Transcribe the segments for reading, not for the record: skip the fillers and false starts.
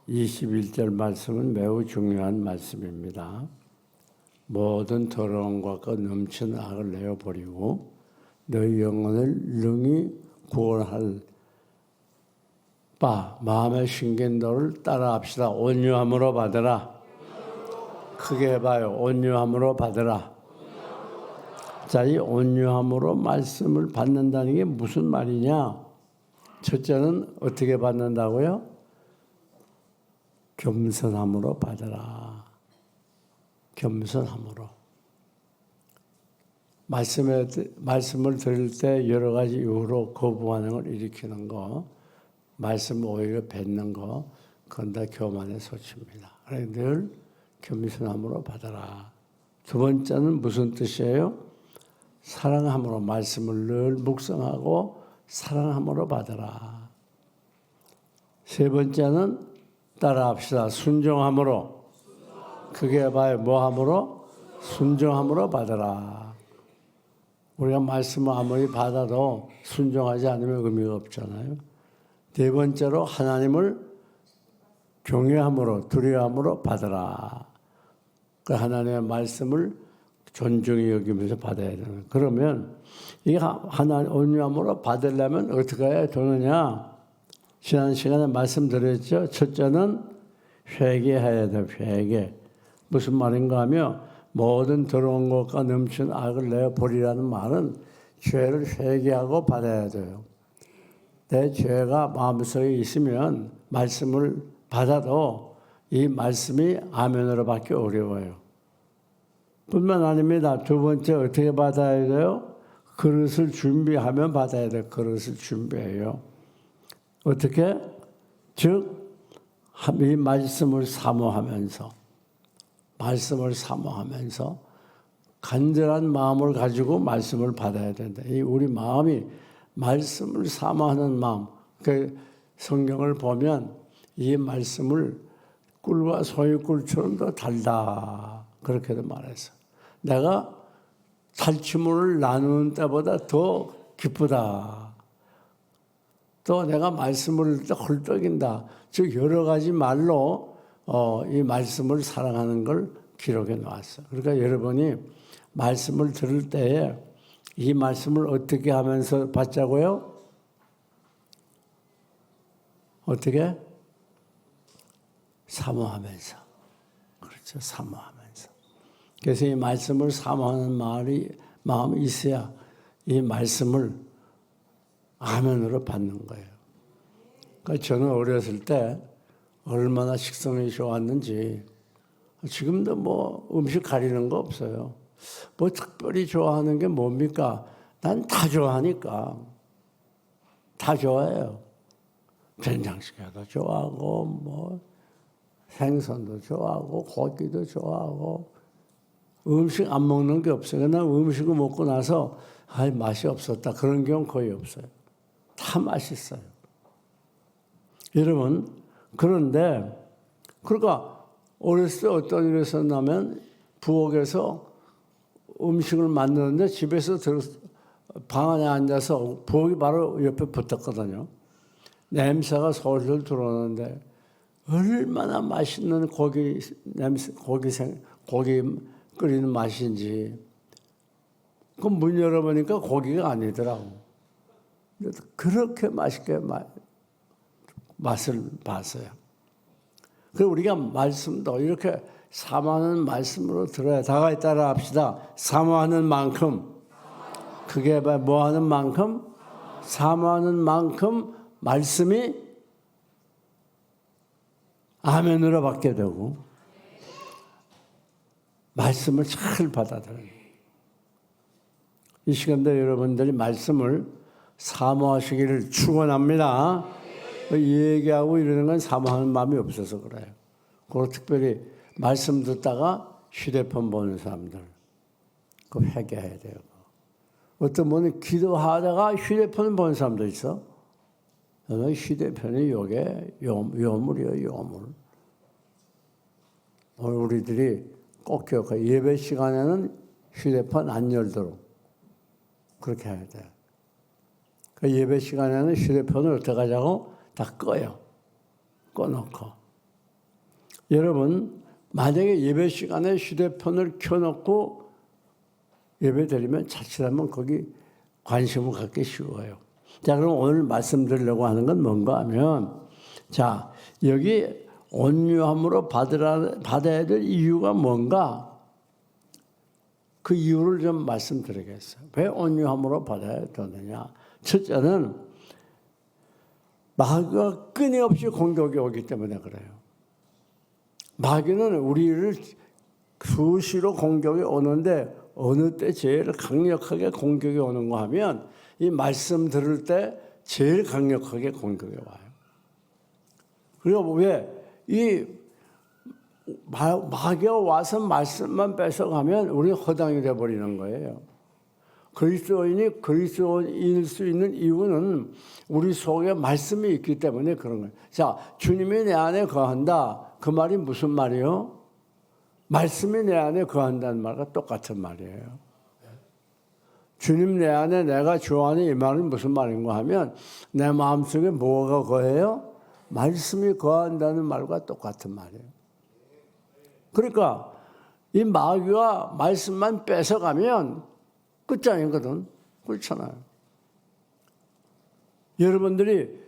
21절 말씀은 매우 중요한 말씀입니다. 모든 더러운 것과 넘치는 악을 내어버리고 너희 영혼을 능히 구원할 바 마음의 신견도를 따라합시다. 온유함으로 받으라. 크게 해봐요. 온유함으로 받으라. 자, 이 온유함으로 말씀을 받는다는 게 무슨 말이냐? 첫째는 어떻게 받는다고요? 겸손함으로 받으라. 겸손함으로. 말씀을 들을 때 여러 가지 이유로 거부 반응을 일으키는 거, 말씀을 오히려 뱉는 거, 그건 다 교만의 소치입니다. 그래서 늘 겸손함으로 받아라. 두 번째는 무슨 뜻이에요? 사랑함으로, 말씀을 늘 묵상하고 사랑함으로 받아라. 세 번째는 따라합시다. 순종함으로. 그게 봐요. 뭐함으로? 순종함으로 받아라. 우리가 말씀을 아무리 받아도 순종하지 않으면 의미가 없잖아요. 네 번째로 하나님을 경외함으로, 두려워함으로 받아라. 그 하나님의 말씀을 존중히 여기면서 받아야 되는. 그러면 이 하나님 온유함으로 받으려면 어떻게 해야 되느냐? 지난 시간에 말씀드렸죠. 첫째는 회개해야 돼. 회개. 무슨 말인가 하면 모든 더러운 것과 넘치는 악을 내어버리라는 말은 죄를 회개하고 받아야 돼요. 내 죄가 마음속에 있으면 말씀을 받아도 이 말씀이 아멘으로 받기 어려워요. 뿐만 아닙니다. 두 번째 어떻게 받아야 돼요? 그릇을 준비하면 받아야 돼요. 그릇을 준비해요. 어떻게? 즉, 이 말씀을 사모하면서 간절한 마음을 가지고 말씀을 받아야 된다. 이 우리 마음이 말씀을 사모하는 마음. 그 성경을 보면 이 말씀을 꿀과 소유꿀처럼 더 달다. 그렇게도 말했어. 내가 탈취물을 나누는 때보다 더 기쁘다. 또 내가 말씀을 헐떡인다. 즉 여러 가지 말로 이 말씀을 사랑하는 걸 기록해 놓았어. 그러니까 여러분이 말씀을 들을 때에 이 말씀을 어떻게 하면서 받자고요? 어떻게? 사모하면서. 그렇죠. 사모하면서. 그래서 이 말씀을 사모하는 마음이 있어야 이 말씀을 아멘으로 받는 거예요. 그러니까 저는 어렸을 때 얼마나 식성이 좋았는지 지금도 뭐 음식 가리는 거 없어요. 뭐 특별히 좋아하는 게 뭡니까? 난 다 좋아하니까. 다 좋아해요. 된장찌개도 좋아하고 뭐 생선도 좋아하고 고기도 좋아하고 음식 안 먹는 게 없어요. 그러나 음식을 먹고 나서 맛이 없었다. 그런 경우는 거의 없어요. 다 맛있어요. 여러분, 그런데 그러니까 어렸을 때 어떤 일이 있었냐면 부엌에서 음식을 만드는데 집에서 방 안에 앉아서 부엌이 바로 옆에 붙었거든요. 냄새가 솔솔 들어오는데 얼마나 맛있는 고기 끓이는 맛인지. 그 문 열어보니까 고기가 아니더라고. 그렇게 맛있게 맛을 봤어요. 그리고 우리가 말씀도 이렇게 사모하는 말씀으로 들어야 다가에 따라 합시다. 사모하는 만큼. 그게 뭐 하는 만큼? 사모하는 만큼 말씀이 아멘으로 받게 되고 말씀을 잘 받아들여요. 이 시간도 여러분들이 말씀을 사모하시기를 축원합니다. 얘기하고 이러는 건 사모하는 마음이 없어서 그래요. 그리고 특별히 말씀 듣다가 휴대폰 보는 사람들, 그거 회개해야 돼요. 어떤 분은 기도하다가 휴대폰 보는 사람도 있어. 휴대폰이 요게 요물이에요, 요물. 오늘 우리들이 꼭 기억해. 예배 시간에는 휴대폰 안 열도록 그렇게 해야 돼. 그 예배 시간에는 휴대폰을 어떻게 하자고? 다 꺼요. 꺼놓고. 여러분 만약에 예배 시간에 휴대폰을 켜놓고 예배 드리면 자칫하면 거기 관심을 갖기 쉬워요. 자, 그럼 오늘 말씀드리려고 하는 건 뭔가 하면, 자, 여기 온유함으로 받아야 될 이유가 뭔가? 그 이유를 좀 말씀드리겠어요. 왜 온유함으로 받아야 되느냐? 첫째는 마귀가 끊임없이 공격이 오기 때문에 그래요. 마귀는 우리를 수시로 공격이 오는데 어느 때 제일 강력하게 공격이 오는가 하면 이 말씀 들을 때 제일 강력하게 공격이 와요. 그리고 왜? 이 마귀가 와서 말씀만 뺏어가면 우리 허당이 돼버리는 거예요. 그리스도인이 그리스도인일 수 있는 이유는 우리 속에 말씀이 있기 때문에 그런 거예요. 자, 주님이 내 안에 거한다. 그 말이 무슨 말이요? 말씀이 내 안에 거한다는 말과 똑같은 말이에요. 주님 내 안에 내가 주 안에 이 말은 무슨 말인가 하면 내 마음속에 뭐가 거해요? 말씀이 거한다는 말과 똑같은 말이에요. 그러니까 이 마귀가 말씀만 뺏어가면 끝장이거든. 그렇잖아요. 여러분들이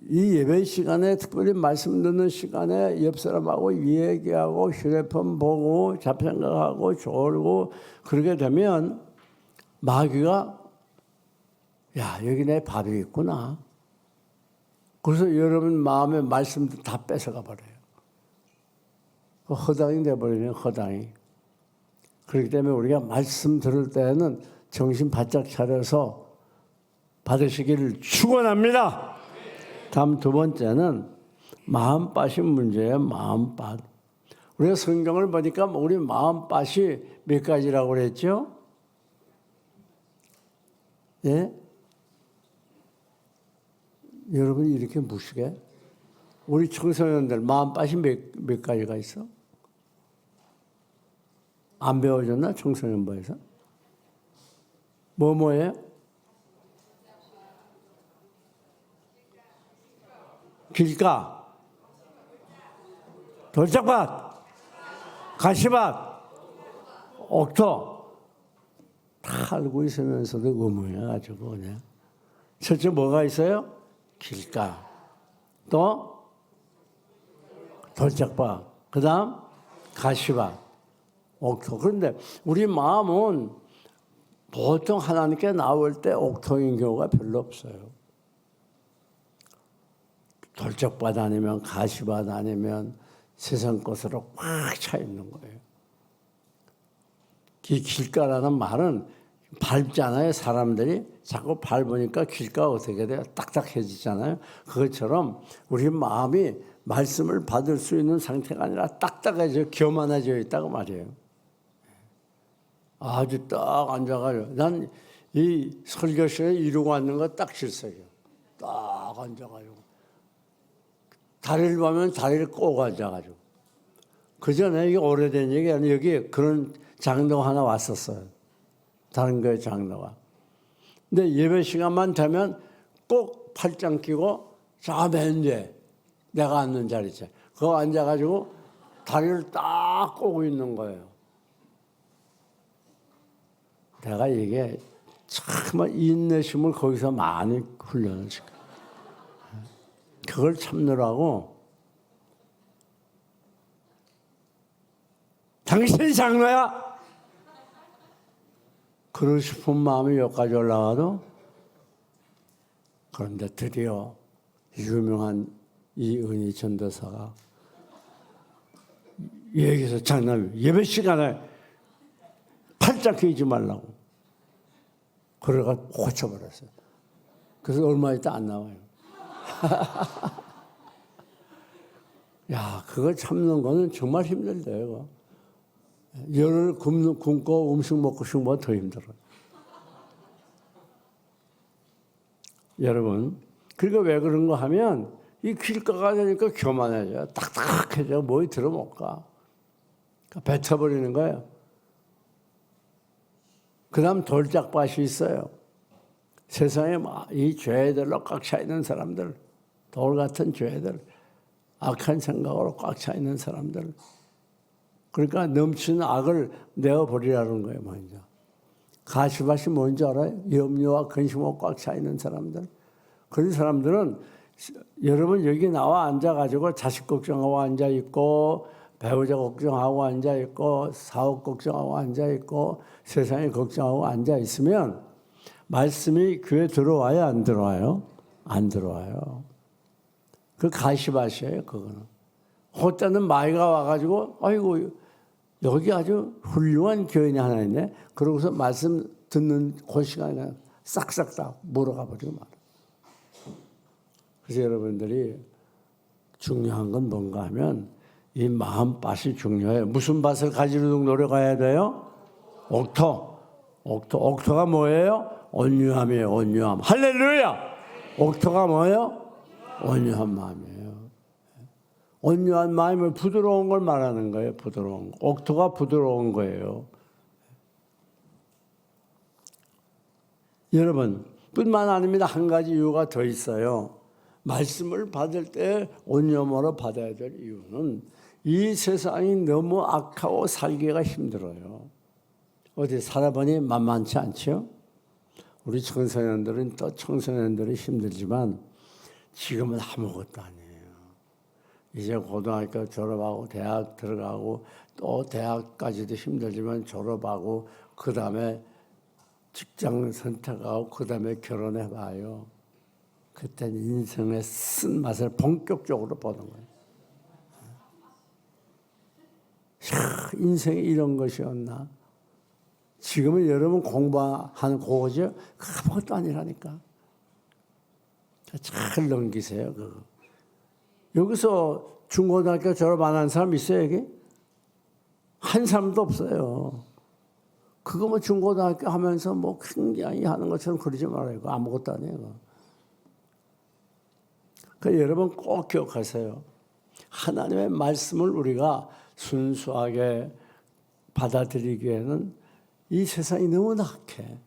이 예배 시간에 특별히 말씀 듣는 시간에 옆 사람하고 얘기하고 휴대폰 보고 잡생각하고 졸고 그러게 되면 마귀가 야 여기 내 밥이 있구나. 그래서 여러분 마음의 말씀도 다 뺏어가 버려요. 허당이 돼버리는 허당이. 그렇기 때문에 우리가 말씀 들을 때는 정신 바짝 차려서 받으시기를 축원합니다. 다음 두 번째는 마음밭이 문제예요. 마음밭. 우리가 성경을 보니까 우리 마음밭이 몇 가지라고 그랬죠? 예? 여러분이 이렇게 무시게? 우리 청소년들 마음밭이 몇 가지가 있어? 안 배워줬나? 청소년부에서? 뭐예요? 길가, 돌짝밭, 가시밭, 옥토 다 알고 있으면서도 의문해가지고 그냥. 첫째 뭐가 있어요? 길가, 또 돌짝밭, 그 다음 가시밭, 옥토. 그런데 우리 마음은 보통 하나님께 나올 때 옥토인 경우가 별로 없어요. 돌짝밭 아니면 가시밭 아니면 세상 것으로 꽉 차 있는 거예요. 이 길가라는 말은 밟잖아요. 사람들이 자꾸 밟으니까 길가가 어떻게 돼요? 딱딱해지잖아요. 그것처럼 우리 마음이 말씀을 받을 수 있는 상태가 아니라 딱딱해져 교만해져 있다고 말이에요. 아주 딱 앉아가지고 난 이 설교실에 이러고 앉는 거 딱 질색이에요. 딱 앉아가지고 다리를 보면 다리를 꼬고 앉아가지고. 그 전에 이게 오래된 얘기 아니에요. 여기 그런 장로가 하나 왔었어요. 다른 교회 장로가. 근데 예배 시간만 되면 꼭 팔짱 끼고 저 맨 뒤에 내가 앉는 자리 있죠. 그거 앉아가지고 다리를 딱 꼬고 있는 거예요. 내가 이게 참 인내심을 거기서 많이 훈련을 시켜요. 그걸 참느라고 당신이 장로야? 그러고 싶은 마음이 여기까지 올라가도 그런데 드디어 유명한 이은희 전도사가 여기서 장로님 예배 시간에 팔짱 끼지 말라고 그래가 고쳐버렸어요. 그래서 얼마 있다 안 나와요. 야, 그걸 참는 거는 정말 힘들대요. 열을 굶고 음식 먹고 싶으면 더 힘들어요. 여러분, 그러니까 왜 그런가 하면 이 길가가 되니까 교만해져요. 딱딱해져. 뭐에 들어못 가. 그러니까 뱉어버리는 거예요. 그 다음 돌짝밭이 있어요. 세상에 이 죄들로 꽉 차 있는 사람들, 돌 같은 죄들. 악한 생각으로 꽉 차 있는 사람들. 그러니까 넘치는 악을 내어버리라는 거예요, 먼저. 가시밭이 뭔지 알아요? 염려와 근심으로 꽉 차 있는 사람들. 그런 사람들은 여러분 여기 나와 앉아가지고 자식 걱정하고 앉아있고 배우자 걱정하고 앉아있고 사업 걱정하고 앉아있고 세상에 걱정하고 앉아있으면 말씀이 귀에 들어와요, 안 들어와요? 안 들어와요. 그 가시밭이에요, 그거는. 호자는 마이가 와가지고 아이고 여기 아주 훌륭한 교인이 하나 있네. 그러고서 말씀 듣는 그 시간에 싹싹 다 몰아가 버리고 말아요. 그래서 여러분들이 중요한 건 뭔가 하면 이 마음밭이 중요해요. 무슨 밭을 가지도록 노력해야 돼요? 옥토. 옥토가 뭐예요? 온유함이에요. 온유함. 할렐루야. 옥토가 뭐예요? 온유한 마음이에요. 온유한 마음을 부드러운 걸 말하는 거예요. 부드러운 거. 옥토가 부드러운 거예요. 여러분 뿐만 아닙니다. 한 가지 이유가 더 있어요. 말씀을 받을 때 온유함으로 받아야 될 이유는 이 세상이 너무 악하고 살기가 힘들어요. 어디 살아보니 만만치 않죠? 우리 청소년들은 또 청소년들이 힘들지만 지금은 아무것도 아니에요. 이제 고등학교 졸업하고 대학 들어가고 또 대학까지도 힘들지만 졸업하고 그 다음에 직장 선택하고 그 다음에 결혼해봐요. 그때는 인생의 쓴맛을 본격적으로 보는 거예요. 인생이 이런 것이었나? 지금은 여러분 공부하는 그거죠? 아무것도 아니라니까. 잘 넘기세요, 그거. 여기서 중고등학교 졸업 안 한 사람 있어요, 여기? 한 사람도 없어요. 그거 뭐 중고등학교 하면서 뭐 굉장히 하는 것처럼 그러지 말아요. 그거 아무것도 아니에요. 그러니까 여러분 꼭 기억하세요. 하나님의 말씀을 우리가 순수하게 받아들이기에는 이 세상이 너무나 악해.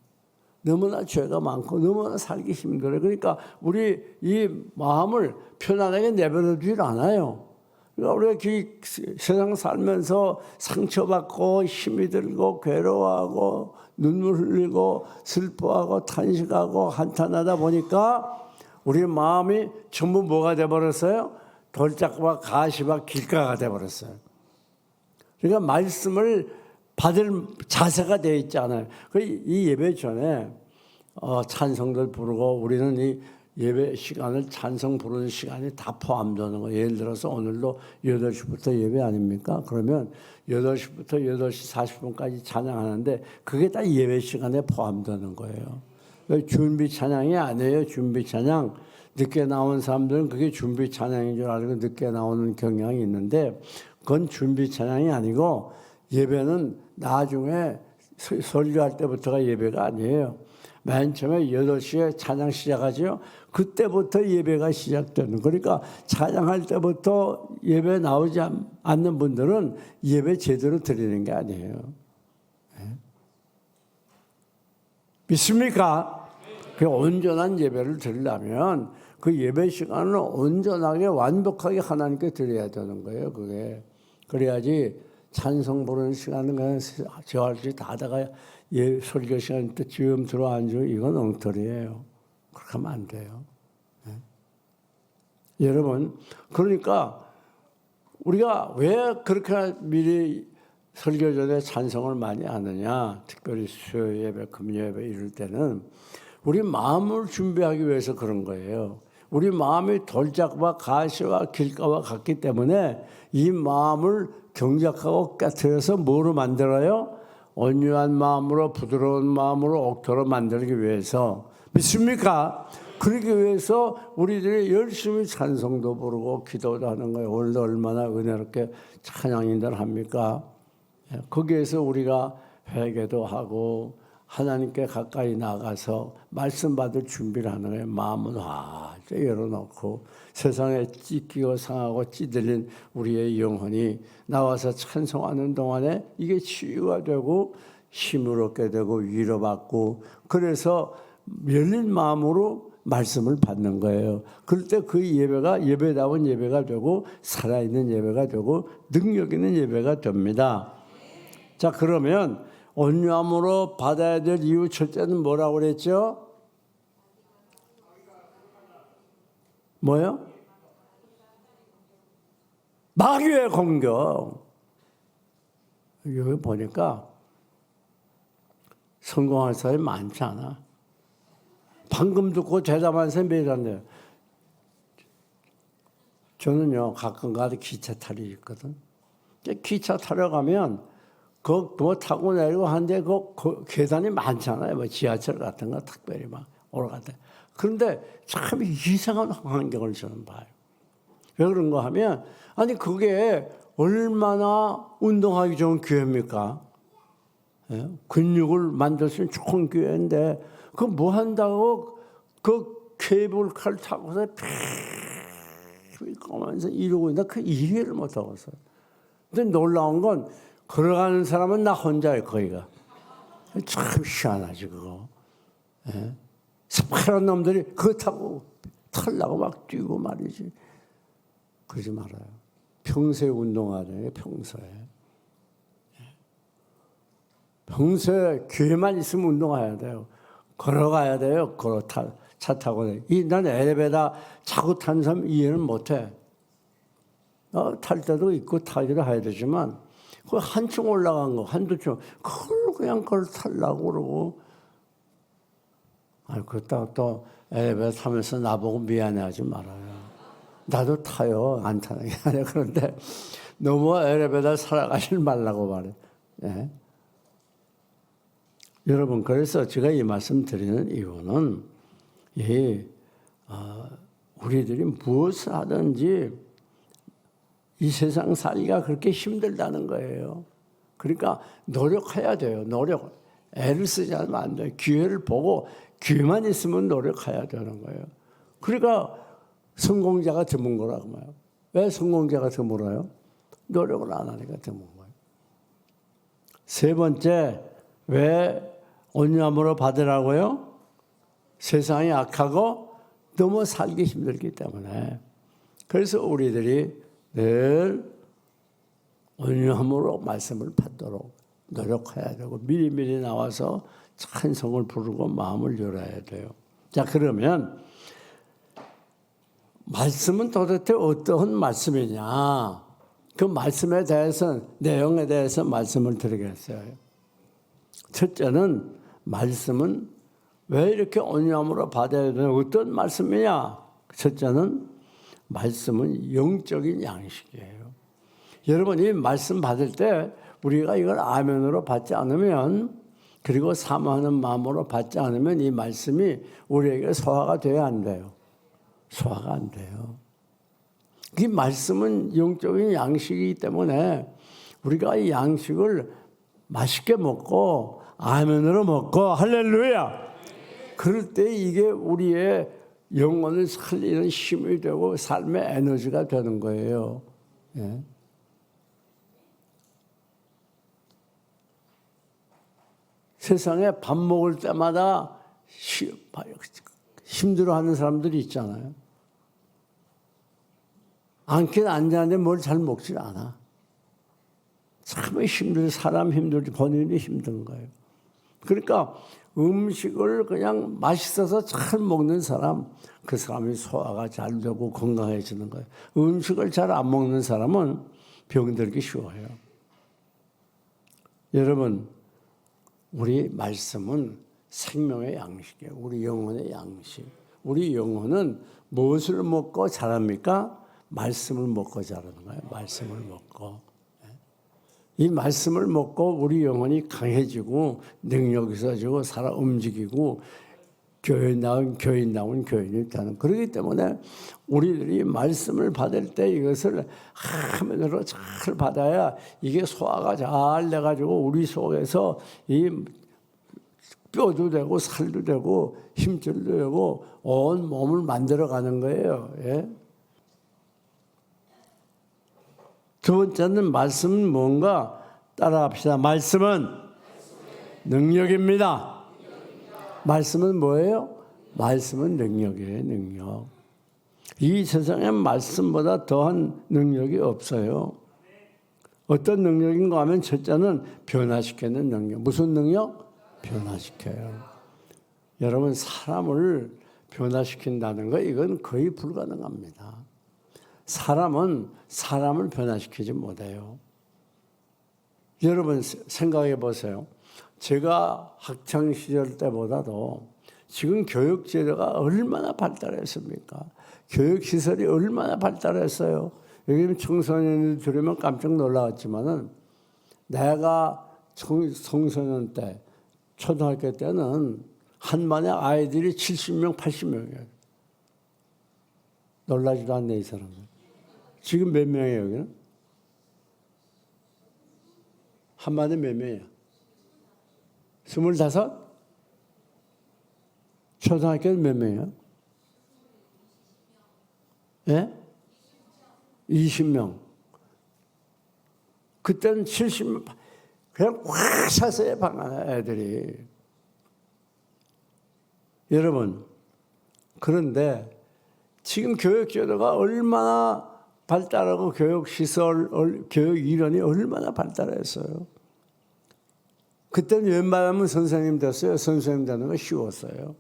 너무나 죄가 많고 너무나 살기 힘들어요. 그러니까 우리 이 마음을 편안하게 내버려 두질 않아요. 그러니까 우리가 세상 살면서 상처받고 힘이 들고 괴로워하고 눈물 흘리고 슬퍼하고 탄식하고 한탄하다 보니까 우리 마음이 전부 뭐가 돼버렸어요? 돌짝과 가시와 길가가 돼버렸어요. 그러니까 말씀을 받을 자세가 되어 있지 않아요. 이 예배 전에 찬송들 부르고 우리는 이 예배 시간을 찬송 부르는 시간이 다 포함되는 거예요. 예를 들어서 오늘도 8시부터 예배 아닙니까? 그러면 8시부터 8시 40분까지 찬양하는데 그게 다 예배 시간에 포함되는 거예요. 준비 찬양이 아니에요. 준비 찬양. 늦게 나온 사람들은 그게 준비 찬양인 줄 알고 늦게 나오는 경향이 있는데 그건 준비 찬양이 아니고 예배는 나중에 설교할 때부터가 예배가 아니에요. 맨 처음에 8시에 찬양 시작하죠. 그때부터 예배가 시작되는. 그러니까 찬양할 때부터 예배 나오지 않는 분들은 예배 제대로 드리는 게 아니에요. 믿습니까? 그 온전한 예배를 드리려면 그 예배 시간을 온전하게 완벽하게 하나님께 드려야 되는 거예요. 그게 그래야지 찬송 부르는 시간은 그냥 저 할 수 다 하다가 설교 시간 때 지금 들어앉고 이건 엉터리예요. 그렇게 하면 안 돼요. 네? 여러분 그러니까 우리가 왜 그렇게 미리 설교 전에 찬송을 많이 하느냐, 특별히 수요 예배, 금요 예배 이럴 때는 우리 마음을 준비하기 위해서 그런 거예요. 우리 마음이 돌짝과 가시와 길가와 같기 때문에 이 마음을 경작하고 깨트려서 뭐로 만들어요? 온유한 마음으로 부드러운 마음으로 옥토로 만들기 위해서. 믿습니까? 그러기 위해서 우리들이 열심히 찬송도 부르고 기도도 하는 거예요. 오늘도 얼마나 은혜롭게 찬양인들 합니까? 거기에서 우리가 회개도 하고 하나님께 가까이 나가서 말씀 받을 준비를 하는 거예요. 마음은 활짝 열어놓고 세상에 찢기고 상하고 찌들린 우리의 영혼이 나와서 찬송하는 동안에 이게 치유가 되고 힘을 얻게 되고 위로받고 그래서 열린 마음으로 말씀을 받는 거예요. 그럴 때 그 예배가 예배다운 예배가 되고 살아있는 예배가 되고 능력 있는 예배가 됩니다. 자, 그러면 온유함으로 받아야 될 이유 첫째는 뭐라고 그랬죠? 뭐요? 마귀의 공격. 여기 보니까 성공할 사람이 많지 않아. 방금 듣고 대답한 사람이 몇이란데요. 저는요, 가끔 가다 기차 타러 있거든. 기차 타러 가면 뭐 타고 내리고 하는데 그 계단이 많잖아요. 뭐 지하철 같은 거 특별히 막 올라갈 때. 그런데 참 이상한 환경을 저는 봐요. 왜 그런가 하면, 아니, 그게 얼마나 운동하기 좋은 기회입니까? 예? 근육을 만들 수 있는 좋은 기회인데, 그 뭐 한다고 그 케이블카를 타고서 펴면서 이러고 있나? 그 이해를 못하고 있어요. 근데 놀라운 건, 걸어가는 사람은 나 혼자예요, 거기가. 참 희한하지, 그거. 예? 새파란 놈들이 그거 타고 털라고 막 뛰고 말이지. 그러지 말아요. 평소에 운동하잖아요, 평소에. 평소에 기회만 있으면 운동해야 돼요. 걸어가야 돼요, 차 타고. 난 엘리베이터 자고 탄 사람 이해는 못해. 탈 때도 있고 타기도 해야 되지만, 그 한층 올라간 거, 한두 층, 그걸 타려고 그러고. 그렇다고 또 엘리베이터 타면서 나보고 미안해 하지 말아요. 나도 타요. 안 타는 게 아니라. 그런데 너무 엘리베이터 살아가지 말라고 말해. 예? 여러분, 그래서 제가 이 말씀 드리는 이유는, 우리들이 무엇을 하든지 이 세상 살기가 그렇게 힘들다는 거예요. 그러니까 노력해야 돼요. 애를 쓰지 않으면 안 돼요. 기회를 보고 기회만 있으면 노력해야 되는 거예요. 그러니까 성공자가 드문 거라고 말해요. 왜 성공자가 드물어요? 노력을 안 하니까 드문 거예요. 세 번째, 왜 온유함으로 받으라고요? 세상이 악하고 너무 살기 힘들기 때문에. 그래서 우리들이 늘 온유함으로 말씀을 받도록 노력해야 되고 미리미리 나와서 찬송을 부르고 마음을 열어야 돼요. 자, 그러면 말씀은 도대체 어떤 말씀이냐? 그 말씀에 대해서, 내용에 대해서 말씀을 드리겠어요. 첫째는 말씀은 왜 이렇게 온유함으로 받아야 되는 어떤 말씀이냐? 첫째는 말씀은 영적인 양식이에요. 여러분, 이 말씀 받을 때 우리가 이걸 아멘으로 받지 않으면, 그리고 사모하는 마음으로 받지 않으면 이 말씀이 우리에게 소화가 돼야 안 돼요. 소화가 안 돼요. 이 말씀은 영적인 양식이기 때문에 우리가 이 양식을 맛있게 먹고 아멘으로 먹고 할렐루야! 그럴 때 이게 우리의 영혼을 살리는 힘이 되고 삶의 에너지가 되는 거예요. 예. 세상에 밥 먹을 때마다 힘들어하는 사람들이 있잖아요. 앉긴 앉았는데 뭘 잘 먹질 않아. 참 사람 힘들지, 본인이 힘든 거예요. 그러니까 음식을 그냥 맛있어서 잘 먹는 사람, 그 사람이 소화가 잘 되고 건강해지는 거예요. 음식을 잘 안 먹는 사람은 병들기 쉬워요. 여러분, 우리 말씀은 생명의 양식이에요. 우리 영혼의 양식. 우리 영혼은 무엇을 먹고 자랍니까? 말씀을 먹고 자라는 거예요. 말씀을 먹고. 이 말씀을 먹고 우리 영혼이 강해지고 능력이 있어지고 살아 움직이고 교인다운 교인이 되는. 그렇기 때문에 우리들이 말씀을 받을 때 이것을 화면으로 잘 받아야 이게 소화가 잘 돼가지고 우리 속에서 이 뼈도 되고 살도 되고 힘줄도 되고 온 몸을 만들어가는 거예요. 예? 두 번째는 말씀은 뭔가 따라합시다. 말씀은 능력입니다. 말씀은 뭐예요? 말씀은 능력이에요, 능력. 이 세상에 말씀보다 더한 능력이 없어요. 어떤 능력인가 하면 첫째는 변화시키는 능력. 무슨 능력? 변화시켜요. 여러분, 사람을 변화시킨다는 거 이건 거의 불가능합니다. 사람은 사람을 변화시키지 못해요. 여러분 생각해 보세요. 제가 학창 시절 때보다도 지금 교육 제도가 얼마나 발달했습니까? 교육 시설이 얼마나 발달했어요. 여기 청소년들 들으면 깜짝 놀라웠지만은 내가 청소년 때, 초등학교 때는 한 반에 아이들이 70명, 80명이에요. 놀라지도 않네, 이 사람은. 지금 몇 명이에요, 여기는? 한 반에 몇 명이야? 25? 초등학교는 몇 명이야? 예? 20명. 그때는 70명. 그냥 꽉 찼어요, 방 안에 애들이. 여러분, 그런데 지금 교육제도가 얼마나 발달하고 교육시설, 교육 이론이 얼마나 발달했어요. 그때는 웬만하면 선생님 됐어요. 선생님 되는 거 쉬웠어요.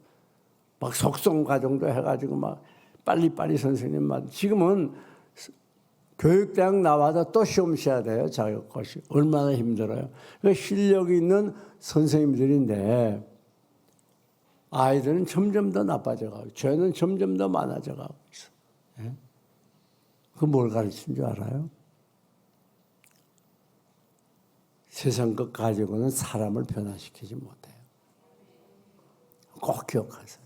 막 속성 과정도 해가지고 막 빨리빨리 선생님 만. 지금은 교육대학 나와서 또 시험 쳐야 돼요. 자격고시. 얼마나 힘들어요. 그러니까 실력이 있는 선생님들인데 아이들은 점점 더 나빠져가고 죄는 점점 더 많아져가고 있어. 예? 그 뭘 가르친 줄 알아요? 세상 것 가지고는 사람을 변화시키지 못해요. 꼭 기억하세요.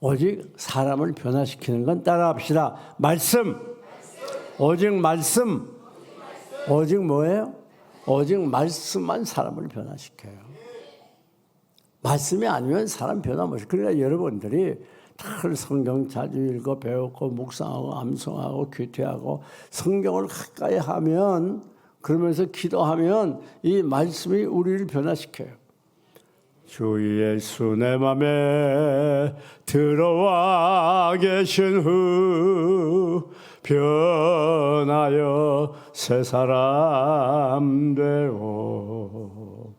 오직 사람을 변화시키는 건 따라합시다. 말씀. 오직 말씀. 오직 뭐예요? 오직 말씀만 사람을 변화시켜요. 말씀이 아니면 사람 변화 못해요. 그러니까 여러분들이 다 성경 자주 읽고 배우고 묵상하고 암송하고 귀퇴하고 성경을 가까이 하면 그러면서 기도하면 이 말씀이 우리를 변화시켜요. 주 예수 내 맘에 들어와 계신 후 변하여 새 사람 되오.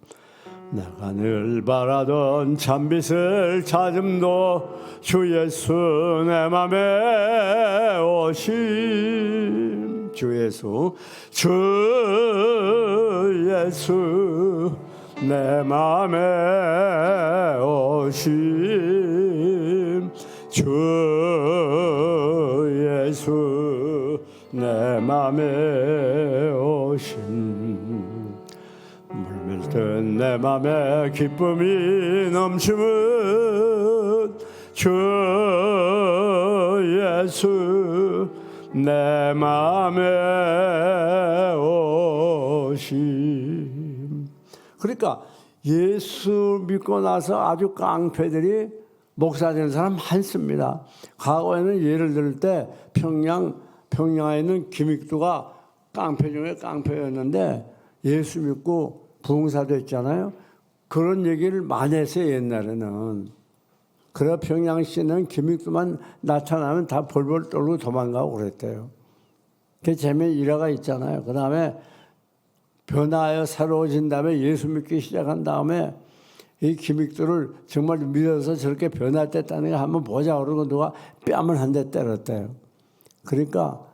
내가 늘 바라던 참빛을 찾음도 주 예수 내 맘에 오심. 주 예수 내 맘에 오심. 주 예수 내 맘에 오심. 물밀듯 내 맘에 기쁨이 넘치면 주 예수 내 맘에 오심. 그러니까 예수 믿고 나서 아주 깡패들이 목사 된 사람 많습니다. 과거에는 예를 들 때 평양에 있는 김익두가 깡패 중에 깡패였는데 예수 믿고 부흥사 됐잖아요. 그런 얘기를 많이 했어요, 옛날에는. 그래 평양시는 김익두만 나타나면 다 벌벌 떨고 도망가고 그랬대요. 그 재미에 일화가 있잖아요. 그 다음에 변화하여 새로워진 다음에 예수 믿기 시작한 다음에 이 김익두를 정말 믿어서 저렇게 변화됐다는 거 한번 보자 그러고 누가 뺨을 한 대 때렸대요. 그러니까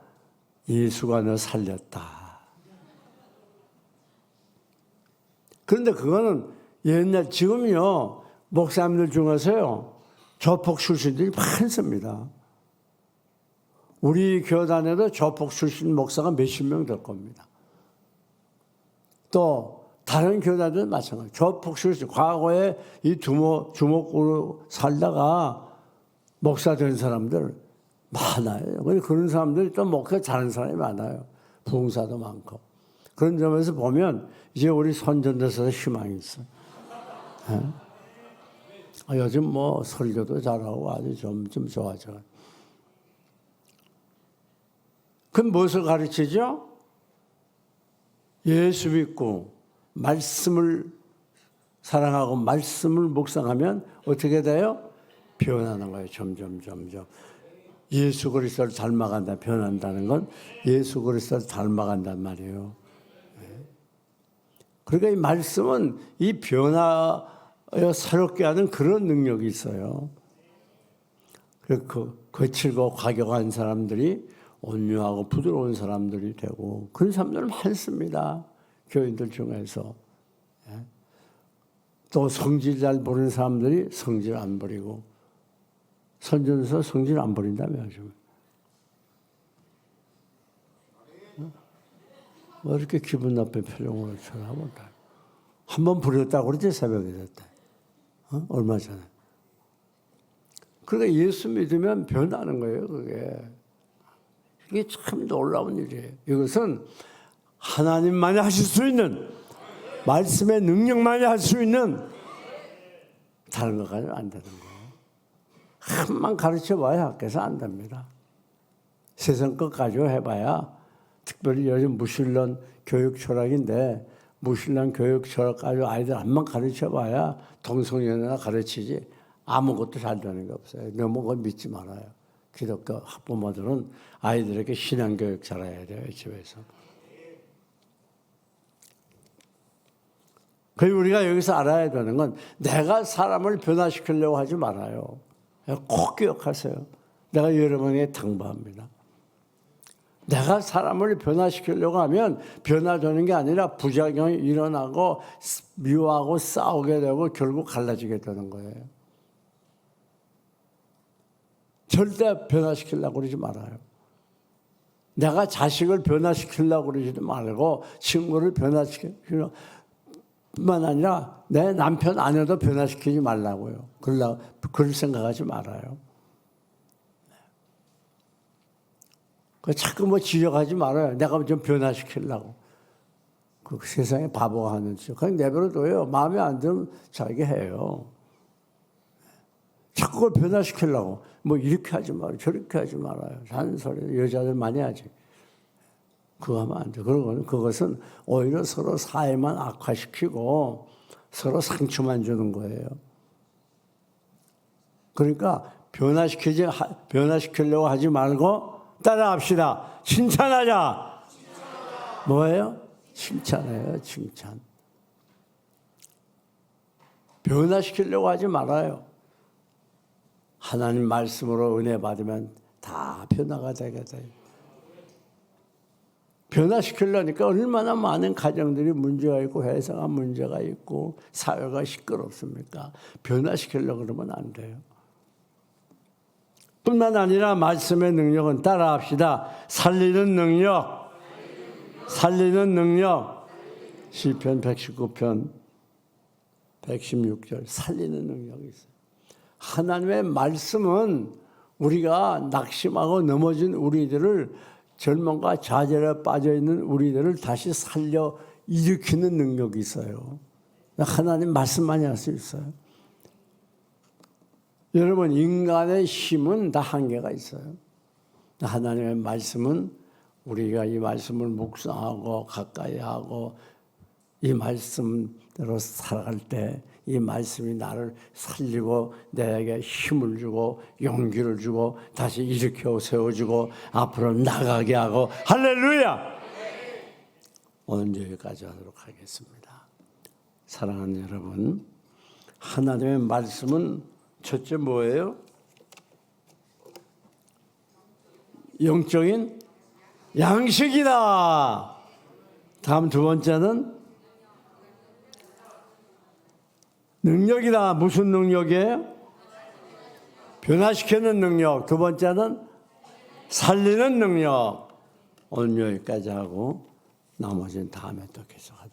예수가 너 살렸다. 그런데 그거는 옛날 지금요 목사님들 중에서요 조폭 출신들이 많습니다. 우리 교단에도 조폭 출신 목사가 몇십 명 될 겁니다. 또 다른 교단들은 마찬가지. 조폭 출신 과거에 이 주목으로 살다가 목사 된 사람들 많아요. 그런 사람들이 또 목사 잘하는 사람이 많아요. 부흥사도 많고. 그런 점에서 보면 이제 우리 선전대사도 희망이 있어요. 네? 요즘 뭐 설교도 잘하고 아주 좀 좋아져요. 그럼 무엇을 가르치죠? 예수 믿고 말씀을 사랑하고 말씀을 묵상하면 어떻게 돼요? 변하는 거예요. 점점. 예수 그리스도를 닮아간다. 변한다는 건 예수 그리스도를 닮아간단 말이에요. 그러니까 이 말씀은 이 변화여 새롭게 하는 그런 능력이 있어요. 그 거칠고 과격한 사람들이 온유하고 부드러운 사람들이 되고 그런 사람들은 많습니다. 교인들 중에서. 또 성질 잘 부리는 사람들이 성질 안 부리고 선전서 성질 안 부린다며 지금. 뭐 이렇게 기분 나쁜 표정으로 쳐다본다. 한번 부렸다고 그러지 새벽에 됐다. 얼마 전에. 그러니까 예수 믿으면 변하는 거예요. 그게 참 놀라운 일이에요. 이것은 하나님만이 하실 수 있는 말씀의 능력만이 할 수 있는 다른 것 가지고 안 되는 거예요. 한만 가르쳐봐야 학교에서 안 됩니다. 세상 것 가지고 해봐야 특별히 요즘 무신론 교육 철학인데 무신론 교육 철학 가지고 아이들 한만 가르쳐봐야 동성연애나 가르치지 아무것도 잘 되는 게 없어요. 너무 그거 믿지 말아요. 기독교 학부모들은 아이들에게 신앙교육 잘해야 돼요. 집에서. 그리고 우리가 여기서 알아야 되는 건 내가 사람을 변화시키려고 하지 말아요. 꼭 기억하세요. 내가 여러분에게 당부합니다. 내가 사람을 변화시키려고 하면 변화되는 게 아니라 부작용이 일어나고 미워하고 싸우게 되고 결국 갈라지게 되는 거예요. 절대 변화시키려고 그러지 말아요. 내가 자식을 변화시키려고 그러지도 말고 친구를 변화시키려 뿐만 아니라 내 남편 아내도 변화시키지 말라고요. 그럴 생각하지 말아요. 자꾸 지적하지 말아요. 내가 좀 변화시키려고. 그 세상에 바보가 하는 짓. 그냥 내버려둬요. 마음에 안 들면 자기가 해요. 자꾸 그걸 변화시키려고. 이렇게 하지 말아요. 저렇게 하지 말아요. 잔소리 여자들 많이 하지. 그거 하면 안 돼. 그것은 오히려 서로 사이만 악화시키고 서로 상처만 주는 거예요. 그러니까 변화시키려고 하지 말고 따라합시다. 칭찬하자. 뭐예요? 칭찬해요. 칭찬. 변화시키려고 하지 말아요. 하나님 말씀으로 은혜 받으면 다 변화가 되게 돼요. 변화시키려니까 얼마나 많은 가정들이 문제가 있고 회사가 문제가 있고 사회가 시끄럽습니까? 변화시키려고 그러면 안 돼요. 뿐만 아니라 말씀의 능력은 따라합시다. 살리는 능력. 시편 119편 116절 살리는 능력이 있어요. 하나님의 말씀은 우리가 낙심하고 넘어진 우리들을 절망과 좌절에 빠져있는 우리들을 다시 살려 일으키는 능력이 있어요. 하나님 말씀만이 할 수 있어요. 여러분 인간의 힘은 다 한계가 있어요. 하나님의 말씀은 우리가 이 말씀을 묵상하고 가까이 하고 이 말씀대로 살아갈 때 이 말씀이 나를 살리고 내게 힘을 주고 용기를 주고 다시 일으켜 세워주고 앞으로 나가게 하고 할렐루야! 오늘 여기까지 하도록 하겠습니다. 사랑하는 여러분, 하나님의 말씀은 첫째 뭐예요? 영적인 양식이다. 다음 두 번째는 능력이다. 무슨 능력이에요? 변화시키는 능력. 두 번째는 살리는 능력. 오늘 여기까지 하고 나머지는 다음에 또 계속하도록